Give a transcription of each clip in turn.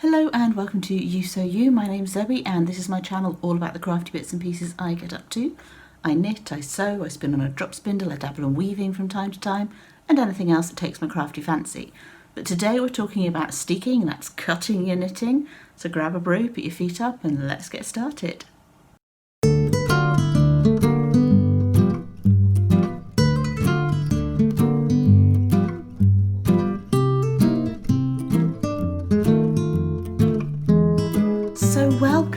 Hello and welcome to You So You. My name's Zoe and this is my channel all about the crafty bits and pieces I get up to. I knit, I sew, I spin on a drop spindle, I dabble in weaving from time to time, and anything else that takes my crafty fancy. But today we're talking about steeking, that's cutting your knitting. So grab a brew, put your feet up and let's get started.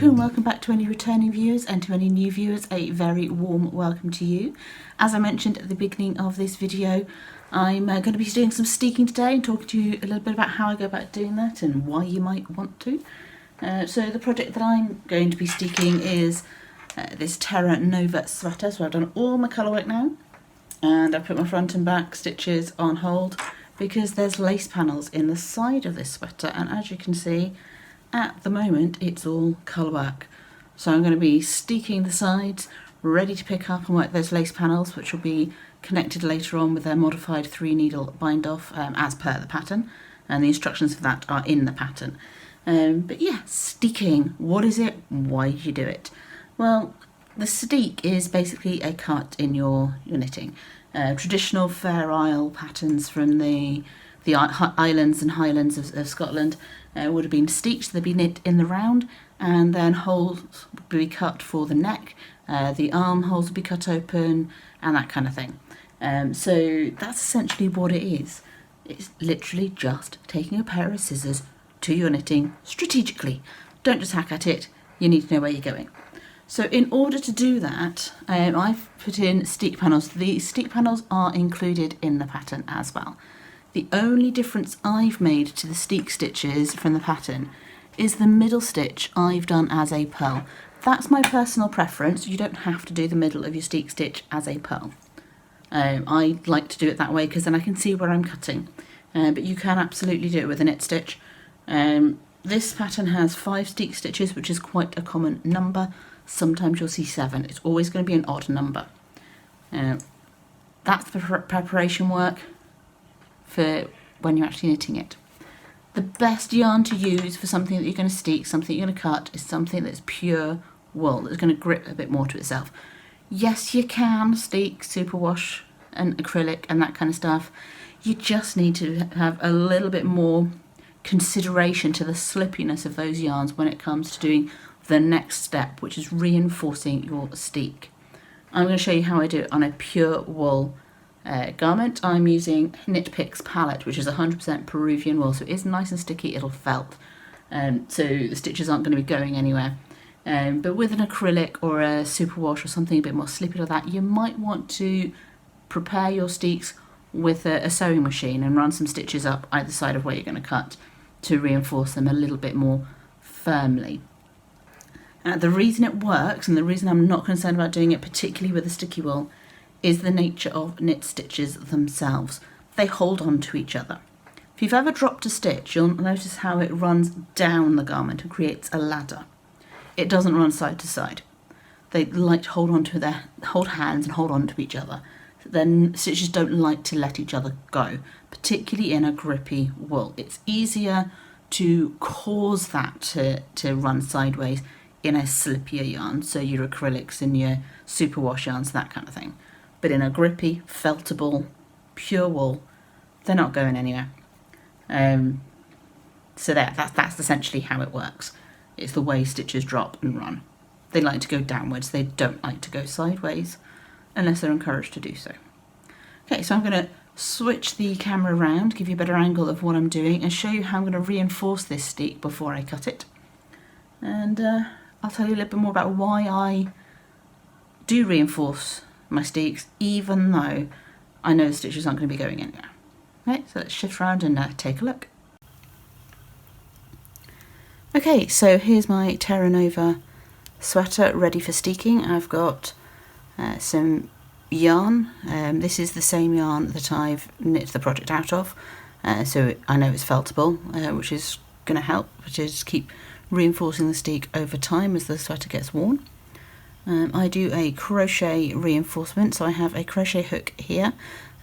Welcome back to any returning viewers, and to any new viewers a very warm welcome to you. As I mentioned at the beginning of this video, I'm going to be doing some steeking today and talking to you a little bit about how I go about doing that and why you might want to. So the project that I'm going to be steeking is this Terra Nova sweater. So I've done all my colour work now and I've put my front and back stitches on hold because there's lace panels in the side of this sweater, and as you can see at the moment it's all colour work. So I'm going to be steeking the sides, ready to pick up and work those lace panels, which will be connected later on with a modified 3-needle bind off as per the pattern, and the instructions for that are in the pattern. But yeah, steeking, what is it? Why do you do it? Well, the steek is basically a cut in your knitting. Traditional Fair Isle patterns from the islands and highlands of Scotland would have been steeked, so they'd be knit in the round, and then holes would be cut for the neck, the armholes would be cut open, and that kind of thing. So that's essentially what it is. It's literally just taking a pair of scissors to your knitting strategically. Don't just hack at it, you need to know where you're going. So in order to do that, I've put in steek panels. The steek panels are included in the pattern as well. The only difference I've made to the steek stitches from the pattern is the middle stitch I've done as a purl. That's my personal preference. You don't have to do the middle of your steek stitch as a purl. I like to do it that way because then I can see where I'm cutting. But you can absolutely do it with a knit stitch. This pattern has 5 steek stitches, which is quite a common number. Sometimes you'll see 7. It's always going to be an odd number. That's the preparation work for when you're actually knitting it. The best yarn to use for something that you're going to steek, something you're going to cut, is something that's pure wool, that's going to grip a bit more to itself. Yes, you can steek, superwash and acrylic and that kind of stuff. You just need to have a little bit more consideration to the slippiness of those yarns when it comes to doing the next step, which is reinforcing your steek. I'm going to show you how I do it on a pure wool garment. I'm using Knit Picks palette, which is 100% Peruvian wool, so it is nice and sticky, it'll felt, so the stitches aren't going to be going anywhere. But with an acrylic or a superwash or something a bit more slippy like that, you might want to prepare your steeks with a sewing machine and run some stitches up either side of where you're going to cut to reinforce them a little bit more firmly. The reason it works, and the reason I'm not concerned about doing it particularly with a sticky wool, is the nature of knit stitches themselves. They hold on to each other. If you've ever dropped a stitch, you'll notice how it runs down the garment and creates a ladder. It doesn't run side to side. They like to hold hands and hold on to each other. Then stitches don't like to let each other go, particularly in a grippy wool. It's easier to cause that to run sideways in a slippier yarn, so your acrylics and your superwash yarns, that kind of thing. But in a grippy, feltable, pure wool, they're not going anywhere. So that's essentially how it works. It's the way stitches drop and run. They like to go downwards, they don't like to go sideways, unless they're encouraged to do so. Okay, so I'm going to switch the camera around, give you a better angle of what I'm doing, and show you how I'm going to reinforce this steek before I cut it. And I'll tell you a little bit more about why I do reinforce my steeks, even though I know the stitches aren't going to be going anywhere. Okay, so let's shift around and take a look. Okay, so here's my Terra Nova sweater ready for steeking. I've got some yarn. This is the same yarn that I've knit the project out of, so I know it's feltable, which is going to help, which is keep reinforcing the steek over time as the sweater gets worn. I do a crochet reinforcement, so I have a crochet hook here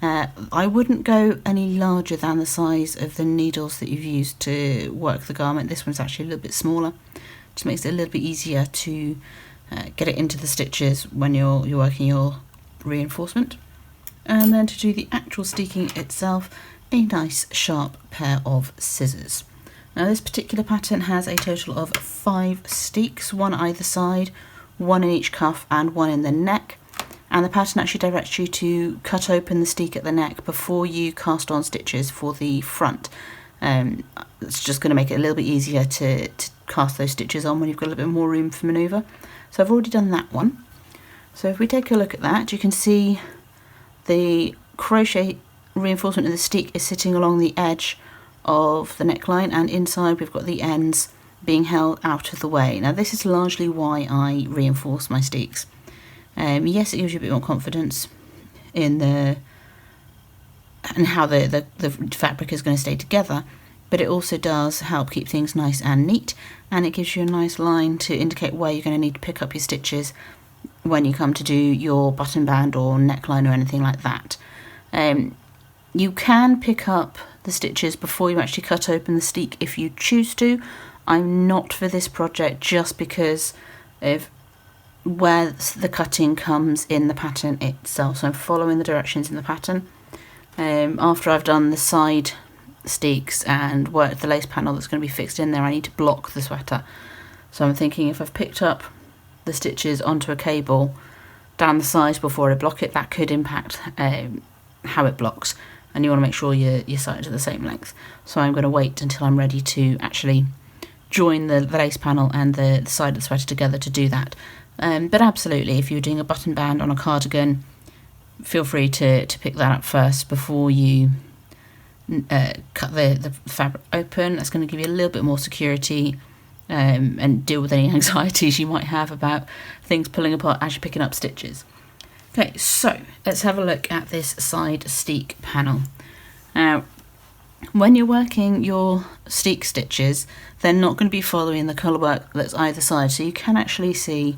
I wouldn't go any larger than the size of the needles that you've used to work the garment. This one's actually a little bit smaller, just makes it a little bit easier to get it into the stitches when you're working your reinforcement. And then to do the actual steeking itself, a nice sharp pair of scissors. Now this particular pattern has a total of 5 steeks, one either side, one in each cuff and one in the neck. And the pattern actually directs you to cut open the steek at the neck before you cast on stitches for the front. It's just going to make it a little bit easier to cast those stitches on when you've got a little bit more room for manoeuvre. So I've already done that one. So if we take a look at that, you can see the crochet reinforcement in the steek is sitting along the edge of the neckline, and inside we've got the ends being held out of the way. Now this is largely why I reinforce my steeks. Yes, it gives you a bit more confidence in how the fabric is going to stay together, but it also does help keep things nice and neat, and it gives you a nice line to indicate where you're going to need to pick up your stitches when you come to do your button band or neckline or anything like that. You can pick up the stitches before you actually cut open the steek if you choose to. I'm not for this project just because of where the cutting comes in the pattern itself. So I'm following the directions in the pattern. After I've done the side steeks and worked the lace panel that's going to be fixed in there, I need to block the sweater. So I'm thinking if I've picked up the stitches onto a cable down the sides before I block it, that could impact how it blocks, and you want to make sure your sides are the same length. So I'm going to wait until I'm ready to actually join the lace panel and the side of the sweater together to do that. But absolutely, if you're doing a button band on a cardigan, feel free to pick that up first before you cut the fabric open. That's going to give you a little bit more security and deal with any anxieties you might have about things pulling apart as you're picking up stitches. Okay, so let's have a look at this side steek panel. Now, when you're working your steek stitches, they're not going to be following the colour work that's either side, so you can actually see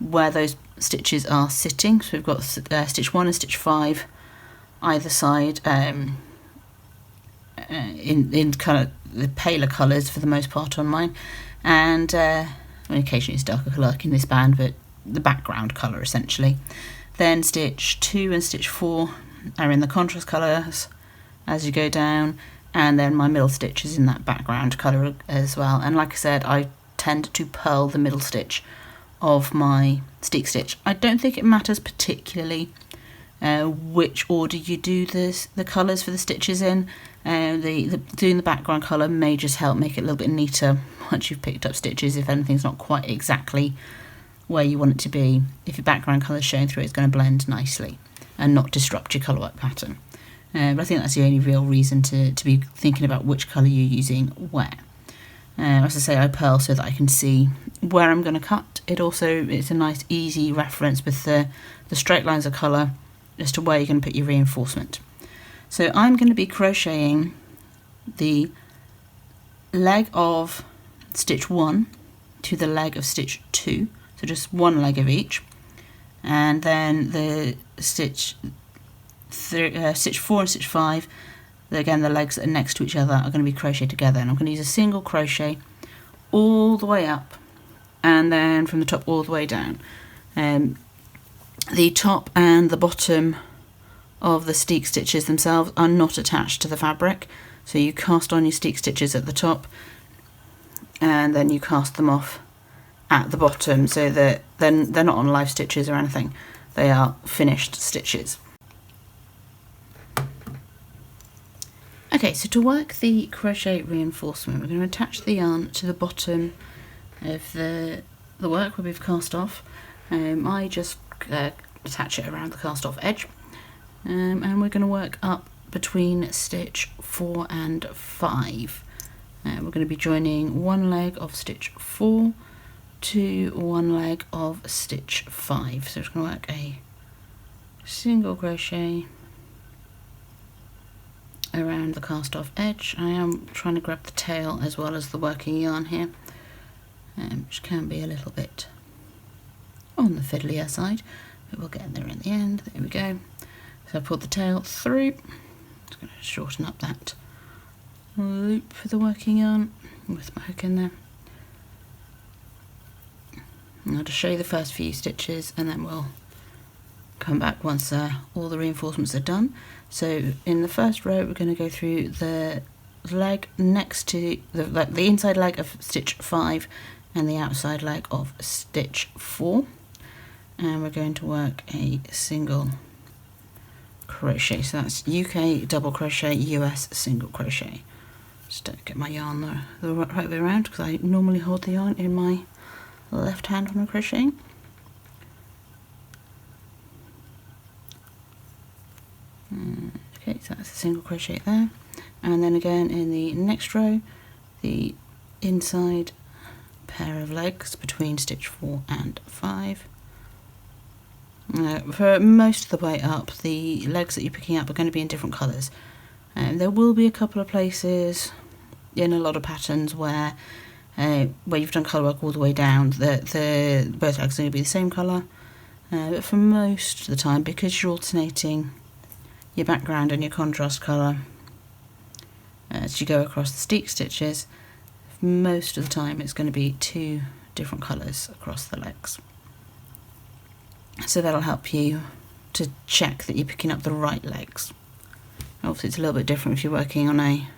where those stitches are sitting. So we've got stitch 1 and stitch 5 either side in kind of the paler colours for the most part on mine, and occasionally it's darker colour like in this band, but the background colour essentially. Then stitch 2 and stitch 4 are in the contrast colours as you go down, and then my middle stitch is in that background colour as well. And like I said, I tend to purl the middle stitch of my steek stitch. I don't think it matters particularly which order you do the colours for the stitches in. Doing the background colour may just help make it a little bit neater once you've picked up stitches if anything's not quite exactly where you want it to be. If your background colour is showing through, it's going to blend nicely and not disrupt your colour work pattern. But I think that's the only real reason to be thinking about which colour you're using where. As I say, I purl so that I can see where I'm going to cut. It's a nice easy reference with the straight lines of colour as to where you're going to put your reinforcement. So I'm going to be crocheting the leg of stitch 1 to the leg of stitch 2, so just one leg of each, and then the stitch 4 and stitch 5, again the legs that are next to each other are going to be crocheted together, and I'm going to use a single crochet all the way up and then from the top all the way down. The top and the bottom of the steek stitches themselves are not attached to the fabric, so you cast on your steek stitches at the top and then you cast them off at the bottom, so that then they're not on live stitches or anything, they are finished stitches. Okay, so to work the crochet reinforcement, we're going to attach the yarn to the bottom of the work where we've cast off. I just attach it around the cast off edge, and we're going to work up between stitch 4 and 5. We're going to be joining one leg of stitch 4 to one leg of stitch 5. So it's going to work a single crochet around the cast off edge. I am trying to grab the tail as well as the working yarn here, which can be a little bit on the fiddlier side, but we'll get there in the end. There we go. So I pulled the tail through. Just going to shorten up that loop for the working yarn with my hook in there. And I'll just show you the first few stitches and then we'll come back once all the reinforcements are done. So in the first row we're going to go through the leg next to the inside leg of stitch 5 and the outside leg of stitch 4, and we're going to work a single crochet. So that's UK double crochet, US single crochet. Just don't get my yarn the right way around because I normally hold the yarn in my left hand when I'm crocheting. Okay, so that's a single crochet there, and then again in the next row the inside pair of legs between stitch 4 and 5. For most of the way up, the legs that you're picking up are going to be in different colours. There will be a couple of places in a lot of patterns where you've done colour work all the way down, the both legs are going to be the same colour, but for most of the time, because you're alternating your background and your contrast colour as you go across the Steek stitches, most of the time it's going to be 2 different colours across the legs. So that'll help you to check that you're picking up the right legs. Obviously it's a little bit different if you're working on a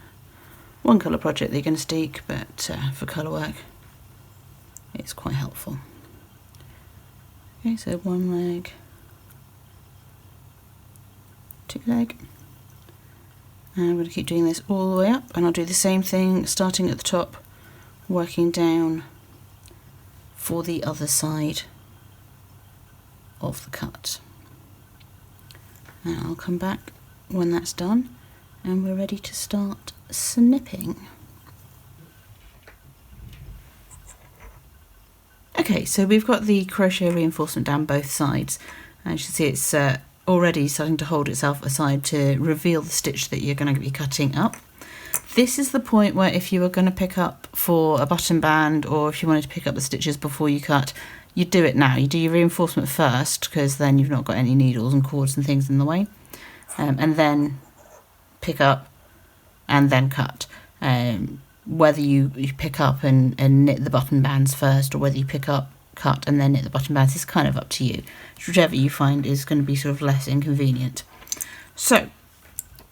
one colour project that you're going to Steek, but for colour work it's quite helpful. Okay, so 1 leg, 2 leg, and I'm going to keep doing this all the way up, and I'll do the same thing starting at the top, working down for the other side of the cut. And I'll come back when that's done and we're ready to start snipping. Okay, so we've got the crochet reinforcement down both sides, and as you can see it's already starting to hold itself aside to reveal the stitch that you're going to be cutting up. This is the point where if you were going to pick up for a button band, or if you wanted to pick up the stitches before you cut, you do it now. You do your reinforcement first because then you've not got any needles and cords and things in the way, and then pick up and then cut. Whether you pick up and knit the button bands first, or whether you pick up, cut and then knit the button bands is kind of up to you. Whichever you find is going to be sort of less inconvenient. So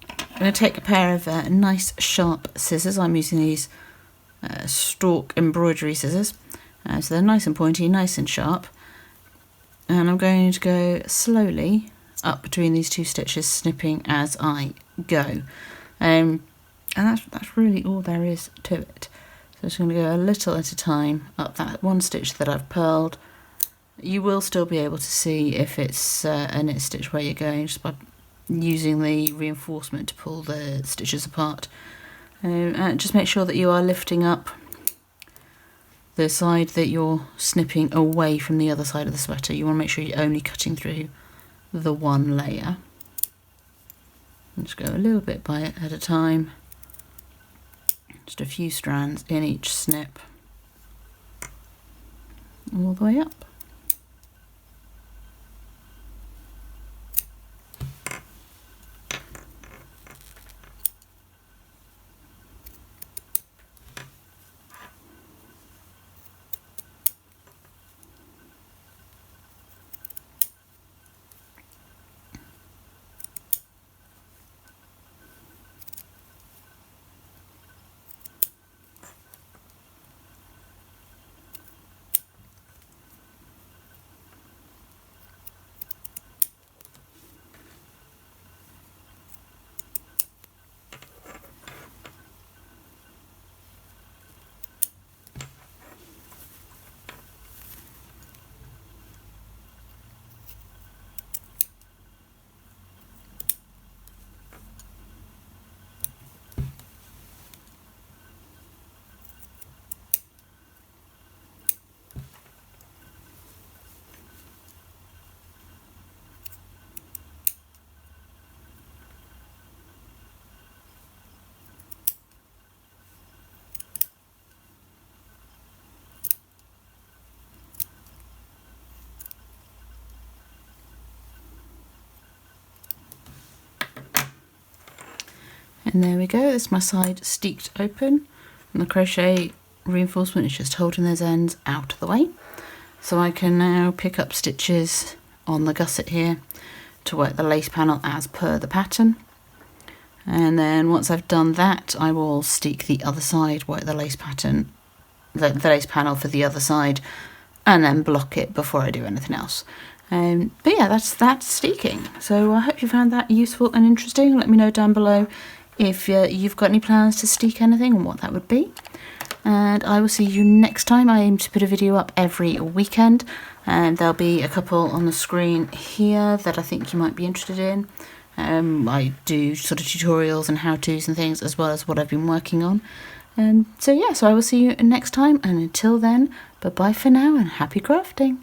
I'm going to take a pair of nice sharp scissors. I'm using these Stork embroidery scissors. So they're nice and pointy, nice and sharp. And I'm going to go slowly up between these 2 stitches, snipping as I go. And that's really all there is to it. So I'm just going to go a little at a time up that 1 stitch that I've purled. You will still be able to see if it's a knit stitch where you're going just by using the reinforcement to pull the stitches apart. And just make sure that you are lifting up the side that you're snipping away from the other side of the sweater. You want to make sure you're only cutting through the 1 layer. And just go a little bit at a time. Just a few strands in each snip, all the way up. And there we go, there's my side steeked open, and the crochet reinforcement is just holding those ends out of the way. So I can now pick up stitches on the gusset here to work the lace panel as per the pattern. And then once I've done that, I will steek the other side, work the lace pattern, the lace panel for the other side, and then block it before I do anything else. But yeah, that's steeking. So I hope you found that useful and interesting. Let me know down below if you've got any plans to steek anything and what that would be. And I will see you next time. I aim to put a video up every weekend, and there'll be a couple on the screen here that I think you might be interested in. I do sort of tutorials and how-tos and things, as well as what I've been working on. So yeah, so I will see you next time, and until then, bye-bye for now and happy crafting.